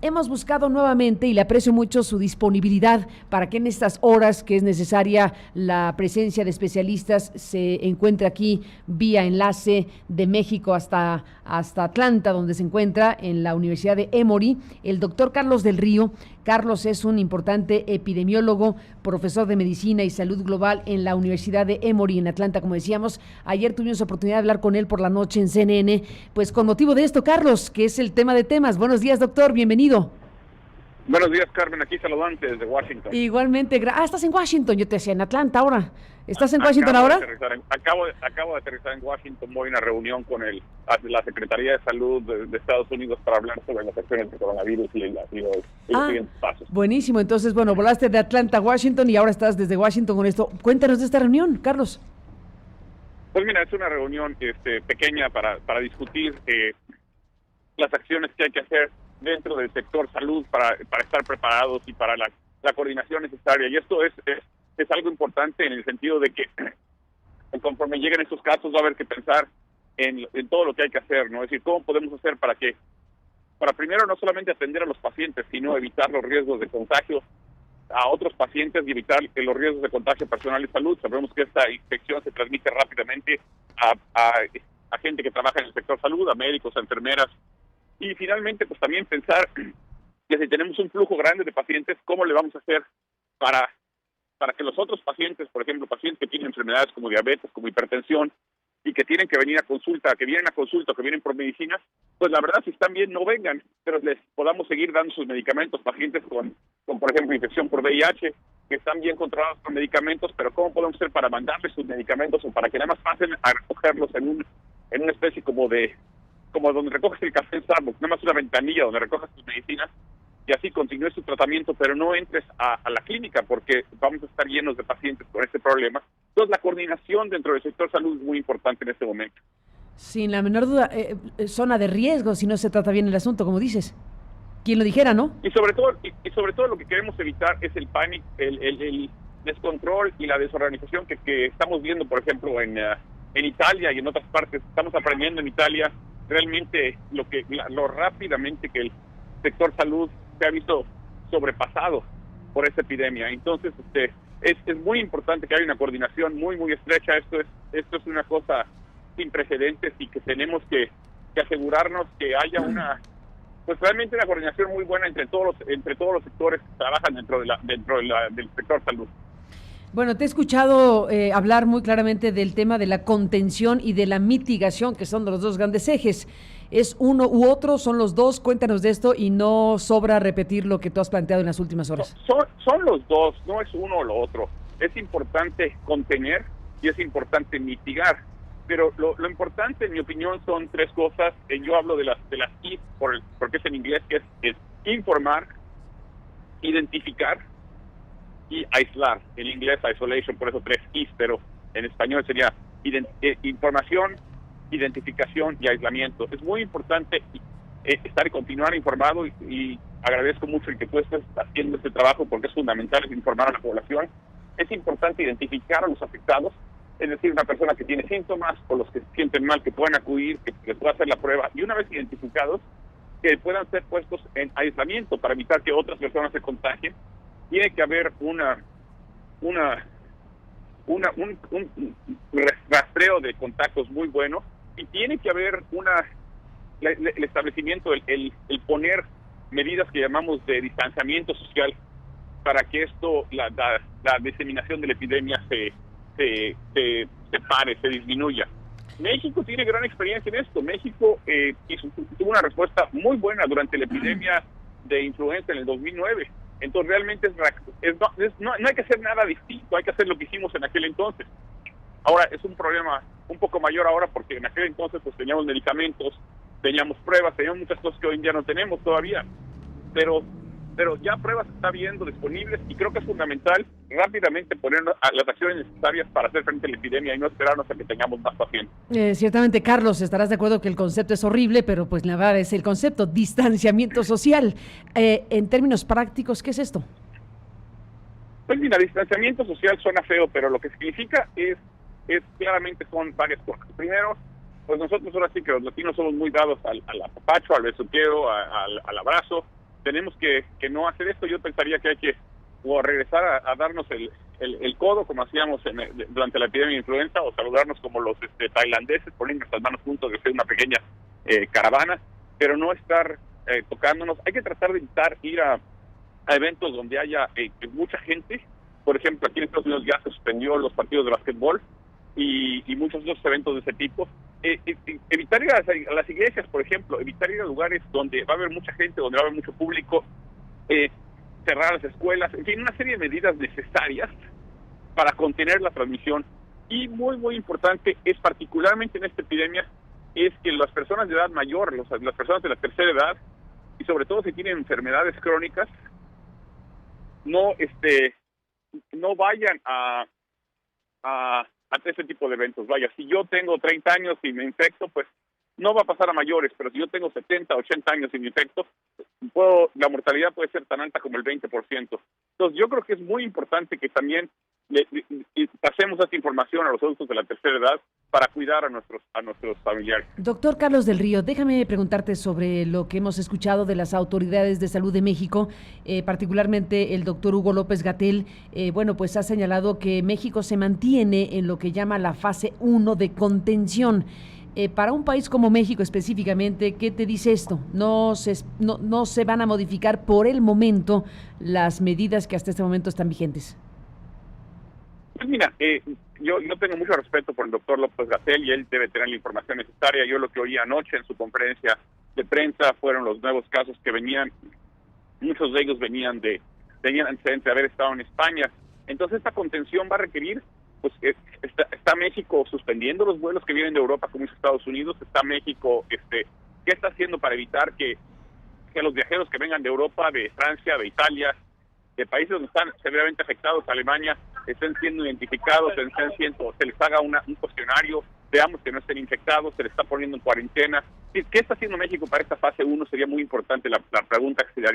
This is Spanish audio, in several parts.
hemos buscado nuevamente y le aprecio mucho su disponibilidad para que en estas horas que es necesaria la presencia de especialistas se encuentre aquí vía enlace de México hasta Atlanta, donde se encuentra en la Universidad de Emory, el doctor Carlos del Río. Carlos es un importante epidemiólogo, profesor de Medicina y Salud Global en la Universidad de Emory en Atlanta, como decíamos. Ayer tuvimos oportunidad de hablar con él por la noche en CNN, pues con motivo de esto, Carlos, que es el tema de temas. Buenos días, doctor, bienvenido. Buenos días, Carmen, aquí saludante desde Washington. Igualmente, estás en Washington, yo te decía en Atlanta ahora. ¿Estás en Washington ahora? Acabo de aterrizar en Washington, voy a una reunión con la Secretaría de Salud de Estados Unidos para hablar sobre las acciones de coronavirus y los siguientes pasos. Buenísimo, entonces, bueno, volaste de Atlanta a Washington y ahora estás desde Washington con esto. Cuéntanos de esta reunión, Carlos. Pues mira, es una reunión pequeña para discutir las acciones que hay que hacer dentro del sector salud para estar preparados y para la coordinación necesaria. Y esto es algo importante en el sentido de que conforme lleguen estos casos va a haber que pensar en todo lo que hay que hacer, ¿no? Es decir, cómo podemos hacer para primero no solamente atender a los pacientes, sino evitar los riesgos de contagio a otros pacientes y evitar los riesgos de contagio personal y salud. Sabemos que esta infección se transmite rápidamente a gente que trabaja en el sector salud, a médicos, a enfermeras. Y finalmente, pues también pensar que si tenemos un flujo grande de pacientes, ¿cómo le vamos a hacer para que los otros pacientes, por ejemplo, pacientes que tienen enfermedades como diabetes, como hipertensión, y que tienen que venir a consulta, que vienen que vienen por medicinas, pues la verdad, si están bien, no vengan, pero les podamos seguir dando sus medicamentos, pacientes con por ejemplo, infección por VIH, que están bien controlados con medicamentos, pero ¿cómo podemos hacer para mandarles sus medicamentos o para que nada más pasen a recogerlos en una especie como donde recoges el café en Starbucks, nada más una ventanilla donde recoges tus medicinas y así continúes tu tratamiento, pero no entres a la clínica porque vamos a estar llenos de pacientes con este problema. Entonces, la coordinación dentro del sector salud es muy importante en este momento. Sin la menor duda, zona de riesgo si no se trata bien el asunto, como dices. Quien lo dijera, ¿no? Y sobre todo lo que queremos evitar es el pánico, el descontrol y la desorganización que estamos viendo, por ejemplo, en Italia y en otras partes. Estamos aprendiendo en Italia realmente lo rápidamente que el sector salud se ha visto sobrepasado por esta epidemia. Entonces, es muy importante que haya una coordinación muy, muy estrecha. Esto es una cosa sin precedentes y que tenemos que asegurarnos que haya realmente una coordinación muy buena entre todos los sectores que trabajan dentro del sector salud. Bueno, te he escuchado hablar muy claramente del tema de la contención y de la mitigación, que son los dos grandes ejes. ¿Es uno u otro? ¿Son los dos? Cuéntanos de esto y no sobra repetir lo que tú has planteado en las últimas horas. Son los dos, no es uno o lo otro. Es importante contener y es importante mitigar. Pero lo importante, en mi opinión, son tres cosas. Yo hablo de las I, porque es en inglés, que es informar, identificar y aislar. En inglés, isolation, por eso 3 Is, pero en español sería información, identificación y aislamiento. Es muy importante estar y continuar informado y agradezco mucho el que tú estés haciendo este trabajo porque es fundamental informar a la población. Es importante identificar a los afectados, es decir, una persona que tiene síntomas o los que se sienten mal, que puedan acudir, que pueda hacer la prueba y una vez identificados, que puedan ser puestos en aislamiento para evitar que otras personas se contagien. Tiene que haber un rastreo de contactos muy bueno y tiene que haber el establecimiento, el poner medidas que llamamos de distanciamiento social para que la diseminación de la epidemia se pare, se disminuya. México tiene gran experiencia en esto. México tuvo una respuesta muy buena durante la epidemia de influenza en el 2009. Entonces realmente no hay que hacer nada distinto, hay que hacer lo que hicimos en aquel entonces. Ahora es un problema un poco mayor ahora porque en aquel entonces pues teníamos medicamentos, teníamos pruebas, teníamos muchas cosas que hoy en día no tenemos todavía. Pero ya pruebas está habiendo disponibles y creo que es fundamental rápidamente poner las acciones necesarias para hacer frente a la epidemia y no esperarnos a que tengamos más pacientes. Ciertamente, Carlos, estarás de acuerdo que el concepto es horrible, pero pues la verdad es el concepto, distanciamiento social. En términos prácticos, ¿qué es esto? Pues mira, distanciamiento social suena feo, pero lo que significa es claramente son varias cosas. Primero, pues nosotros ahora sí que los latinos somos muy dados al apapacho, al besuqueo, al abrazo. tenemos que no hacer esto. Yo pensaría que hay que o regresar a darnos el codo como hacíamos durante la epidemia de influenza, o saludarnos como los tailandeses, poner nuestras manos juntos y hacer una pequeña caravana, pero no estar tocándonos. Hay que tratar de evitar ir a eventos donde haya mucha gente. Por ejemplo, aquí en Estados Unidos ya se suspendió los partidos de básquetbol y muchos otros eventos de ese tipo. Evitar ir a las iglesias, por ejemplo, evitar ir a lugares donde va a haber mucha gente, donde va a haber mucho público, cerrar las escuelas, en fin, una serie de medidas necesarias para contener la transmisión. Y muy, muy importante es, particularmente en esta epidemia, es que las personas de edad mayor, las personas de la tercera edad, y sobre todo si tienen enfermedades crónicas, no vayan a ese tipo de eventos. Vaya, si yo tengo 30 años y me infecto, pues no va a pasar a mayores, pero si yo tengo 70, 80 años y me infecto, la mortalidad puede ser tan alta como el 20%. Entonces yo creo que es muy importante que también pasemos esta información a los adultos de la tercera edad para cuidar a nuestros familiares. Doctor Carlos del Río, déjame preguntarte sobre lo que hemos escuchado de las autoridades de salud de México, particularmente el doctor Hugo López-Gatell. Bueno, pues ha señalado que México se mantiene en lo que llama la fase 1 de contención. Para un país como México específicamente, ¿qué te dice esto? No se van a modificar por el momento las medidas que hasta este momento están vigentes. Pues mira, yo tengo mucho respeto por el doctor López-Gatell y él debe tener la información necesaria. Yo lo que oí anoche en su conferencia de prensa fueron los nuevos casos que venían. Muchos de ellos tenían antecedentes de haber estado en España. Entonces esta contención va a requerir, pues está México suspendiendo los vuelos que vienen de Europa, como hizo Estados Unidos. Está México, ¿qué está haciendo para evitar que los viajeros que vengan de Europa, de Francia, de Italia, de países donde están severamente afectados, Alemania, estén siendo identificados, se les haga un cuestionario, veamos que no estén infectados, se les está poniendo en cuarentena? ¿Qué está haciendo México para esta fase 1? Sería muy importante la pregunta que le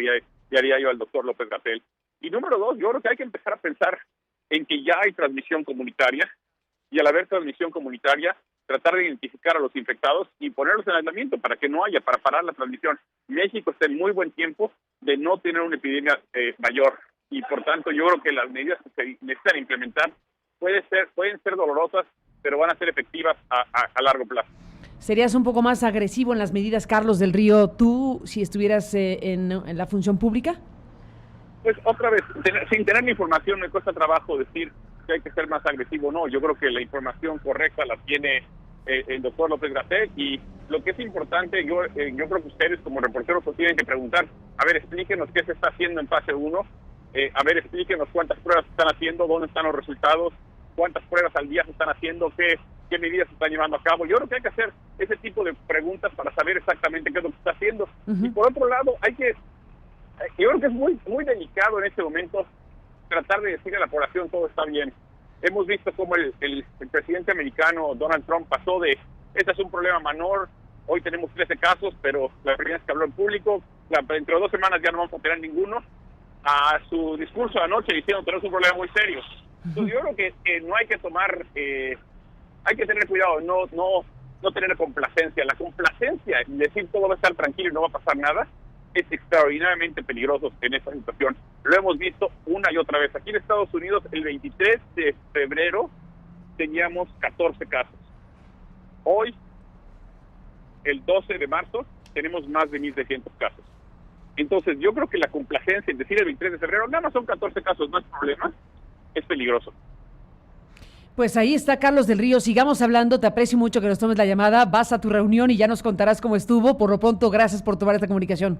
haría yo al doctor López-Gatell. Y número 2, yo creo que hay que empezar a pensar en que ya hay transmisión comunitaria, y al haber transmisión comunitaria, tratar de identificar a los infectados y ponerlos en aislamiento para que no haya, para parar la transmisión. México está en muy buen tiempo de no tener una epidemia mayor, y por tanto yo creo que las medidas que se necesitan implementar pueden ser dolorosas, pero van a ser efectivas a largo plazo. ¿Serías un poco más agresivo en las medidas, Carlos del Río, tú, si estuvieras en la función pública? Pues otra vez, sin tener la información me cuesta trabajo decir que hay que ser más agresivo. No, yo creo que la información correcta la tiene el doctor López-Gatell, y lo que es importante, yo creo que ustedes como reporteros pues tienen que preguntar, a ver, explíquenos qué se está haciendo en fase 1, a ver, explíquenos cuántas pruebas se están haciendo, dónde están los resultados, cuántas pruebas al día se están haciendo, qué medidas se están llevando a cabo. Yo creo que hay que hacer ese tipo de preguntas para saber exactamente qué es lo que se está haciendo. Uh-huh. Y por otro lado, yo creo que es muy, muy delicado en este momento tratar de decirle a la población todo está bien. Hemos visto cómo el presidente americano Donald Trump pasó de este es un problema menor, hoy tenemos 13 casos, pero la primera vez que habló en público, dentro de 2 semanas ya no vamos a tener ninguno, a su discurso de anoche diciendo que no es un problema muy serio. Entonces yo creo que no hay que tomar, hay que tener cuidado, no tener complacencia. La complacencia, decir todo va a estar tranquilo y no va a pasar nada, es extraordinariamente peligroso en esta situación. Lo hemos visto una y otra vez. Aquí en Estados Unidos, el 23 de febrero teníamos 14 casos. Hoy, el 12 de marzo, tenemos más de 1,600 casos. Entonces, yo creo que la complacencia en decir el 23 de febrero, nada más son 14 casos, no es problema, es peligroso. Pues ahí está Carlos del Río, sigamos hablando, te aprecio mucho que nos tomes la llamada, vas a tu reunión y ya nos contarás cómo estuvo. Por lo pronto, gracias por tomar esta comunicación.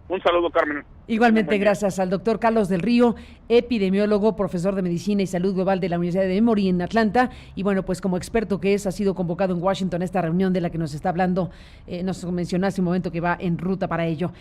Un saludo, Carmen. Igualmente, gracias al doctor Carlos del Río, epidemiólogo, profesor de Medicina y Salud Global de la Universidad de Emory en Atlanta. Y bueno, pues como experto que ha sido convocado en Washington a esta reunión de la que nos está hablando, nos mencionó hace un momento que va en ruta para ello.